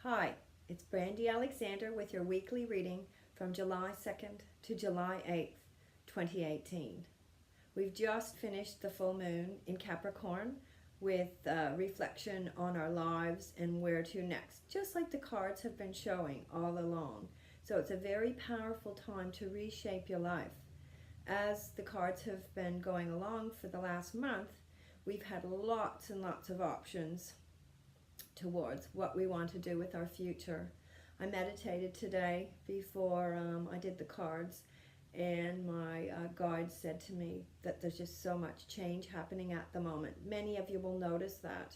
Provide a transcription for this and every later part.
Hi, it's Brandy Alexander with your weekly reading from July 2nd to July 8th, 2018. We've just finished the full moon in Capricorn with reflection on our lives and where to next, just like the cards have been showing all along. So it's a very powerful time to reshape your life. As the cards have been going along for the last month, we've had lots and lots of options towards what we want to do with our future. I meditated today before I did the cards, and my guide said to me that there's just so much change happening at the moment. Many of you will notice that.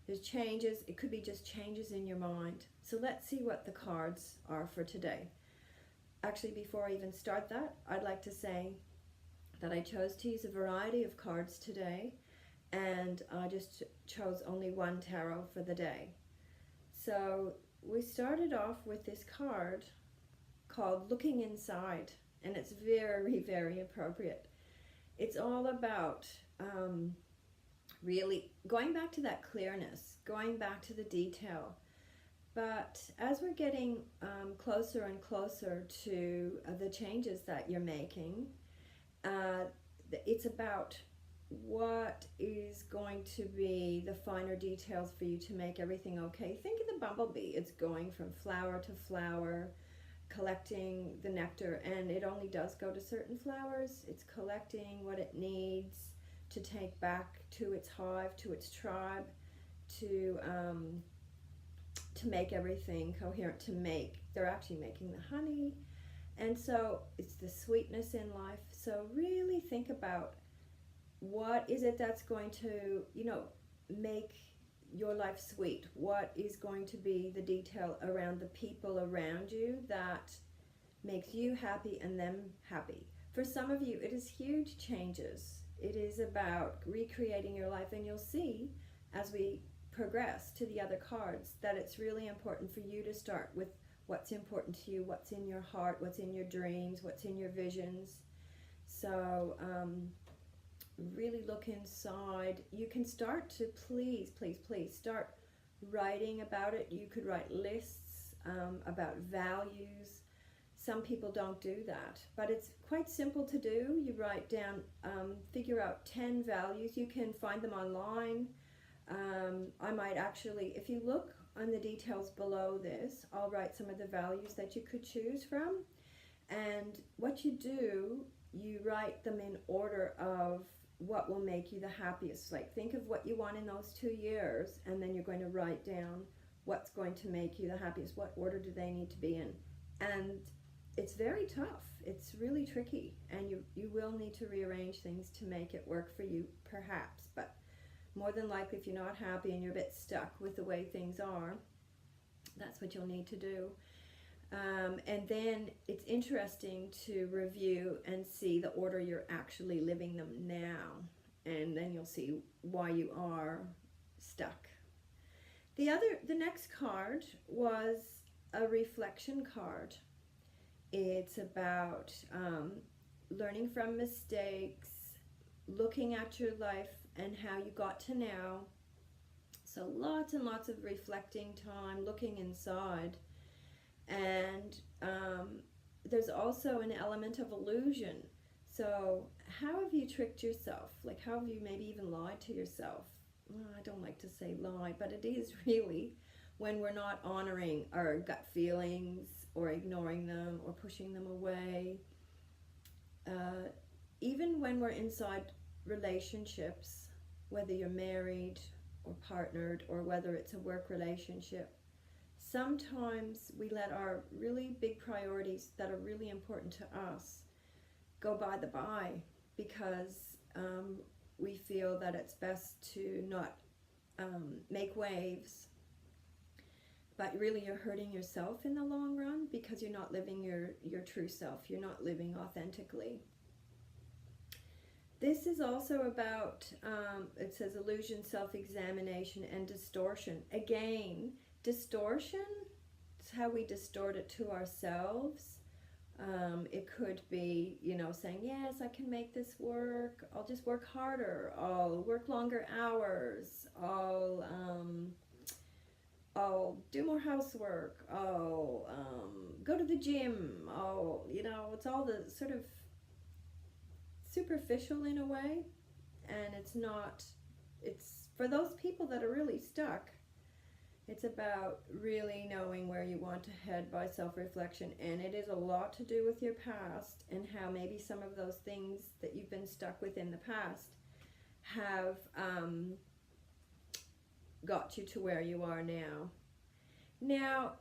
There's changes. It could be just changes in your mind. So let's see what the cards are for today. Actually, before I even start that, I'd like to say that I chose to use a variety of cards today, and I just chose only one tarot for the day. So we started off with this card called Looking Inside, and it's very, very appropriate. It's all about really going back to that clearness, going back to the detail. But as we're getting closer and closer to the changes that you're making, it's about what is going to be the finer details for you to make everything okay. Think of the bumblebee. It's going from flower to flower, collecting the nectar, and it only does go to certain flowers. It's collecting what it needs to take back to its hive, to its tribe, to make everything coherent, they're actually making the honey. And so it's the sweetness in life. So really think about what is it that's going to, make your life sweet? What is going to be the detail around the people around you that makes you happy and them happy? For some of you, it is huge changes. It is about recreating your life, and you'll see as we progress to the other cards that it's really important for you to start with what's important to you, what's in your heart, what's in your dreams, what's in your visions. So really look inside. You can start to please start writing about it. You could write lists about values. Some people don't do that, but it's quite simple to do. You write down, figure out 10 values. You can find them online. I might actually, if you look on the details below this, I'll write some of the values that you could choose from. And what you do, you write them in order of what will make you the happiest. Like, think of what you want in those 2 years, and then you're going to write down what's going to make you the happiest. What order do they need to be in? And it's very tough. It's really tricky, and you will need to rearrange things to make it work for you, perhaps. But more than likely, if you're not happy and you're a bit stuck with the way things are, that's what you'll need to do. And then it's interesting to review and see the order you're actually living them now, and then you'll see why you are stuck. The next card was a reflection card. It's about learning from mistakes, looking at your life and how you got to now. So lots and lots of reflecting time, looking inside. And there's also an element of illusion. So how have you tricked yourself? Like, how have you maybe even lied to yourself? Well, I don't like to say lie, but it is really when we're not honoring our gut feelings or ignoring them or pushing them away. Even when we're inside relationships, whether you're married or partnered or whether it's a work relationship, sometimes we let our really big priorities that are really important to us go by the by because we feel that it's best to not make waves. But really you're hurting yourself in the long run because you're not living your true self. You're not living authentically. This is also about, it says illusion, self-examination, and distortion. Again, distortion is how we distort it to ourselves. It could be, saying, yes, I can make this work. I'll just work harder. I'll work longer hours. I'll oh, do more housework, oh, go to the gym, oh, you know, it's all the sort of superficial in a way, and it's not, it's for those people that are really stuck. It's about really knowing where you want to head by self-reflection, and it is a lot to do with your past and how maybe some of those things that you've been stuck with in the past have got you to where you are now. Now,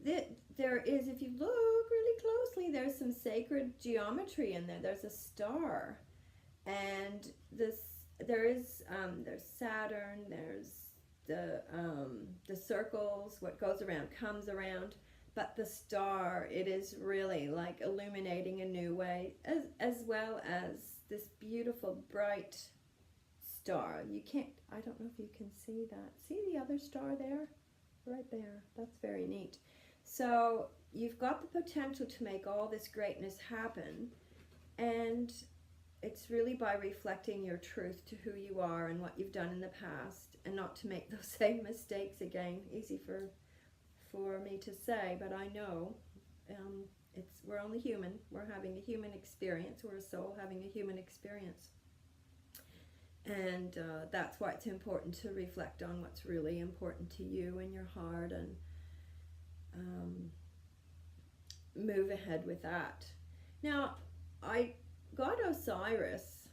there is, if you look really closely, there's some sacred geometry in there. There's a star, and there's Saturn, there's the circles, what goes around comes around, but the star, it is really like illuminating a new way, as well as this beautiful bright star. You can't, I don't know if you can see that. See the other star there? Right there. That's very neat. So you've got the potential to make all this greatness happen, and it's really by reflecting your truth to who you are and what you've done in the past, and not to make those same mistakes again. Easy for me to say, but I know we're only human. We're having a human experience. We're a soul having a human experience. And that's why it's important to reflect on what's really important to you in your heart, and move ahead with that. Now, I got Osiris,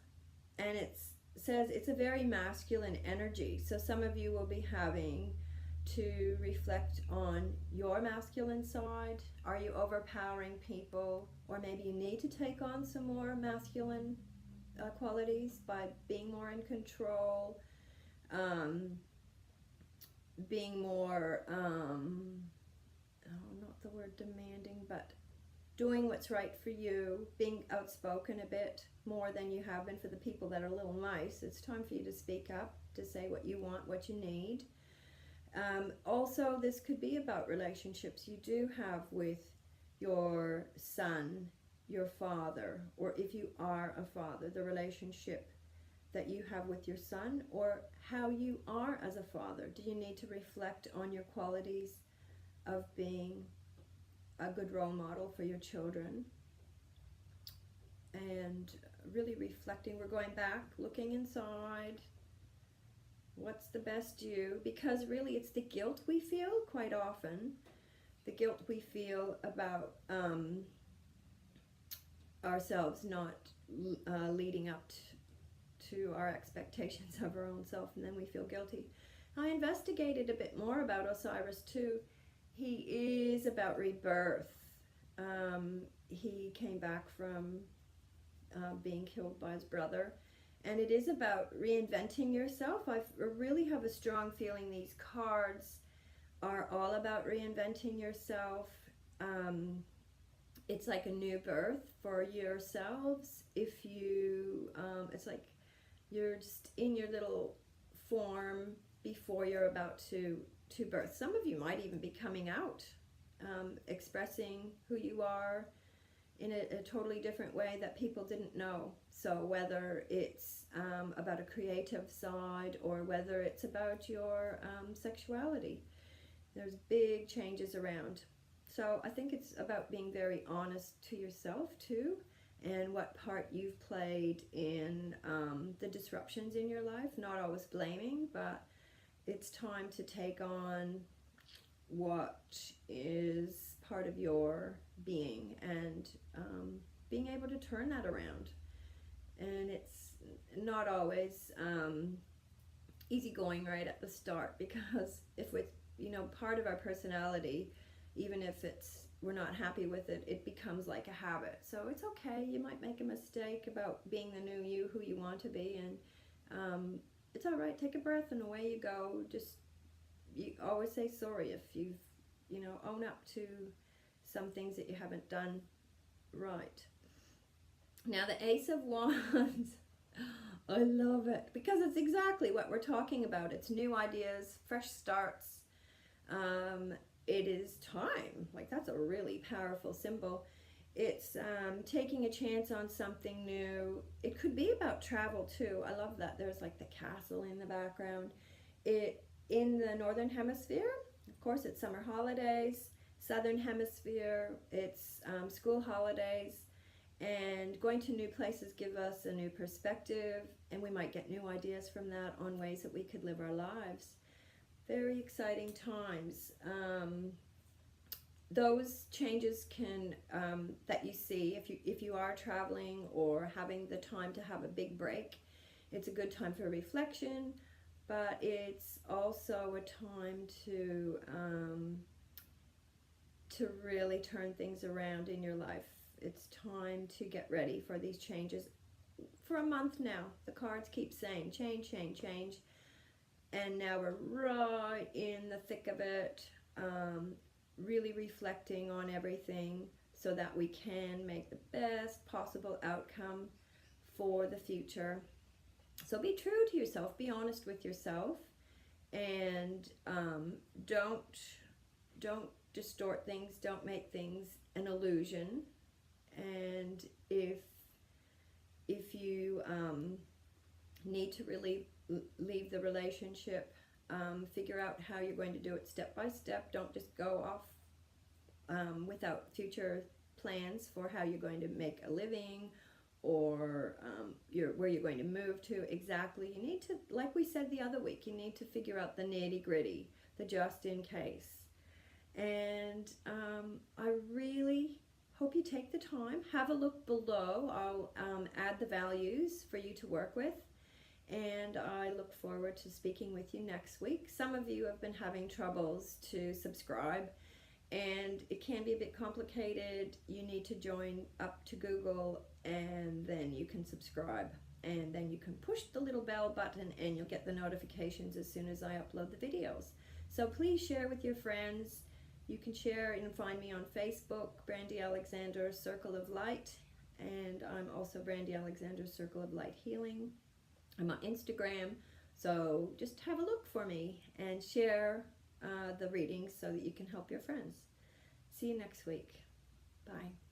and it says it's a very masculine energy. So some of you will be having to reflect on your masculine side. Are you overpowering people? Or maybe you need to take on some more masculine qualities by being more in control, being more, not the word demanding, but doing what's right for you, being outspoken a bit more than you have been for the people that are a little nice. It's time for you to speak up, to say what you want, what you need. Also, this could be about relationships you do have with your son, your father, or if you are a father, the relationship that you have with your son, or how you are as a father. Do you need to reflect on your qualities of being a good role model for your children? And really reflecting, we're going back, looking inside, what's the best you, because really it's the guilt we feel quite often, the guilt we feel about ourselves not leading up to our expectations of our own self, and then we feel guilty. I investigated a bit more about Osiris too. He is about rebirth. He came back from being killed by his brother, and it is about reinventing yourself. I really have a strong feeling these cards are all about reinventing yourself. It's like a new birth for yourselves. If you, it's like you're just in your little form before you're about to birth. Some of you might even be coming out, expressing who you are in a totally different way that people didn't know. So whether it's about a creative side, or whether it's about your sexuality, there's big changes around. So I think it's about being very honest to yourself too, and what part you've played in the disruptions in your life. Not always blaming, but it's time to take on what is part of your being, and being able to turn that around. And it's not always easygoing right at the start, because if it's, part of our personality, even if we're not happy with it, it becomes like a habit. So it's okay, you might make a mistake about being the new you, who you want to be, and it's all right. Take a breath and away you go. Just, you always say sorry if you've, own up to some things that you haven't done right. Now the Ace of Wands, I love it, because it's exactly what we're talking about. It's new ideas, fresh starts. It is time. Like, that's a really powerful symbol. It's taking a chance on something new. It could be about travel too. I love that. There's like the castle in the background. In the northern hemisphere, Of course, it's summer holidays, Southern Hemisphere, it's school holidays, and going to new places give us a new perspective, and we might get new ideas from that on ways that we could live our lives. Very exciting times. Those changes can that you see if you are traveling or having the time to have a big break, it's a good time for reflection, but it's also a time to really turn things around in your life. It's time to get ready for these changes. For a month now, the cards keep saying change, change, change, and now we're right in the thick of it. Really reflecting on everything so that we can make the best possible outcome for the future. So be true to yourself, be honest with yourself, and don't distort things, don't make things an illusion. And if you need to really leave the relationship, figure out how you're going to do it step by step. Don't just go off without future plans for how you're going to make a living or where you're going to move to exactly. You need to, like we said the other week, you need to figure out the nitty-gritty, the just in case. And I really hope you take the time. Have a look below. I'll add the values for you to work with. And I look forward to speaking with you next week. Some of you have been having troubles to subscribe, and it can be a bit complicated. You need to join up to Google, and then you can subscribe. And then you can push the little bell button, and you'll get the notifications as soon as I upload the videos. So please share with your friends. You can share and find me on Facebook, Brandy Alexander Circle of Light, and I'm also Brandy Alexander Circle of Light Healing. I'm on Instagram, so just have a look for me and share the readings so that you can help your friends. See you next week. Bye.